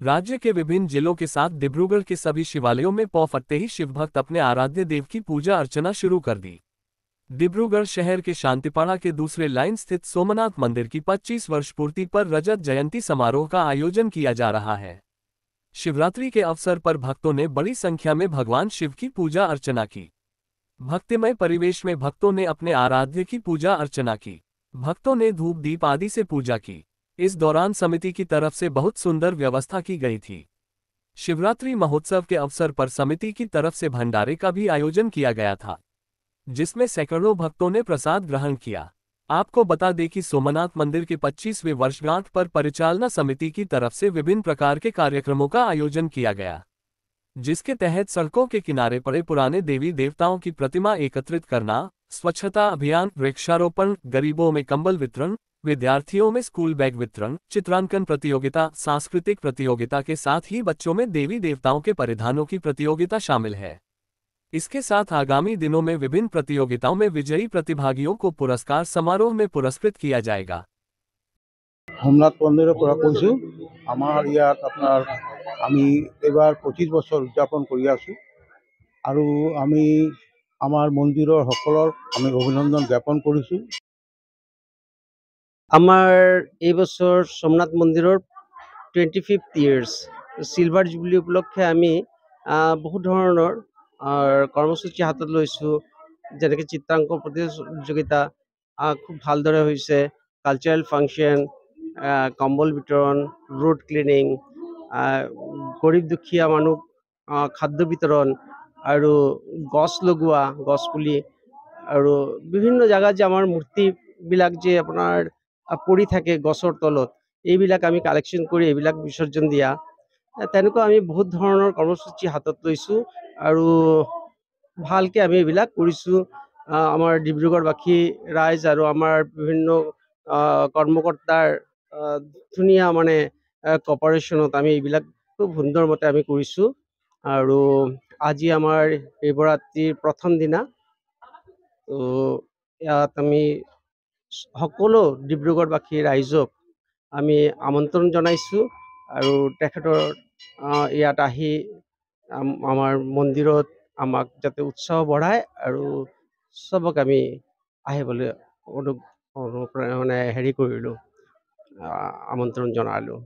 राज्य के विभिन्न जिलों के साथ डिब्रूगढ़ के सभी शिवालयों में पौ फटते ही शिवभक्त अपने आराध्य देव की पूजा अर्चना शुरू कर दी। डिब्रूगढ़ शहर के शांतिपाड़ा के दूसरे लाइन स्थित सोमनाथ मंदिर की 25 वर्ष पूर्ति पर रजत जयंती समारोह का आयोजन किया जा रहा है। शिवरात्रि के अवसर पर भक्तों ने बड़ी संख्या में भगवान शिव की पूजा अर्चना की। भक्तिमय परिवेश में भक्तों ने अपने आराध्य की पूजा अर्चना की। भक्तों ने धूप दीप आदि से पूजा की। इस दौरान समिति की तरफ से बहुत सुंदर व्यवस्था की गई थी। शिवरात्रि महोत्सव के अवसर पर समिति की तरफ से भंडारे का भी आयोजन किया गया था, जिसमें सैकड़ों भक्तों ने प्रसाद ग्रहण किया। आपको बता दें कि सोमनाथ मंदिर के 25वें वर्षगांठ पर परिचालना समिति की तरफ से विभिन्न प्रकार के कार्यक्रमों का आयोजन किया गया, जिसके तहत सड़कों के किनारे पड़े पुराने देवी देवताओं की प्रतिमा एकत्रित करना, स्वच्छता अभियान, वृक्षारोपण, गरीबों में कंबल वितरण, विद्यार्थियों में स्कूल बैग वितरण, चित्रांकन प्रतियोगिता, सांस्कृतिक प्रतियोगिता के साथ ही बच्चों में देवी देवताओं के परिधानों की प्रतियोगिता शामिल है। इसके साथ आगामी दिनों में विभिन्न प्रतियोगिताओं में विजयी प्रतिभागियों को पुरस्कार समारोह में पुरस्कृत किया जाएगा। সোমনাথ মন্দিৰৰ পৰা কৈছোঁ। আমাৰ ইয়াত আপোনাৰ আমি এইবাৰ 25 বছৰ উদযাপন কৰি আছোঁ আৰু আমি আমাৰ মন্দিৰৰ সকলৰ আমি অভিনন্দন জ্ঞাপন কৰিছোঁ। আমাৰ এই বছৰ সোমনাথ মন্দিৰৰ 25th ইয়াৰ্স সিলভাৰ জুবলি উপলক্ষে আমি বহু ধৰণৰ কৰ্মসূচী হাতত লৈছোঁ, যেনেকৈ চিত্ৰাংকন প্ৰতিযোগিতা খুব ভালদৰে হৈছে, কালচাৰেল ফাংচন, কম্বল বিতৰণ, ৰোড ক্লিনিং, গৰীব দুখীয়া মানুহ খাদ্য বিতৰণ আৰু গছ লগোৱা, গছ পুলি আৰু বিভিন্ন জায়গাত যে আমাৰ মূৰ্তিবিলাক যে আপোনাৰ পৰি থাকে গছৰ তলত, এইবিলাক আমি কালেকশ্যন কৰি এইবিলাক বিসৰ্জন দিয়া, তেনেকুৱা আমি বহুত ধৰণৰ কৰ্মসূচী হাতত লৈছোঁ আৰু ভালকৈ আমি এইবিলাক কৰিছোঁ। আমাৰ ডিব্ৰুগড়বাসী ৰাইজ আৰু আমাৰ বিভিন্ন কৰ্মকৰ্তাৰ ধুনীয়া মানে কপাৰেশ্যনত আমি এইবিলাক খুব সুন্দৰমতে আমি কৰিছোঁ। আৰু আজি আমাৰ শিৱৰাত্ৰিৰ প্ৰথম দিনা, তো ইয়াত আমি সকলো ডিব্ৰুগড়বাসী ৰাইজক আমি আমন্ত্ৰণ জনাইছোঁ আৰু তেখেতৰ ইয়াত আহি আমাৰ মন্দিৰত আমাক যাতে উৎসাহ বঢ়ায় আৰু চবক আমি আহিবলৈ হেৰি কৰিলোঁ, আমন্ত্ৰণ জনালোঁ।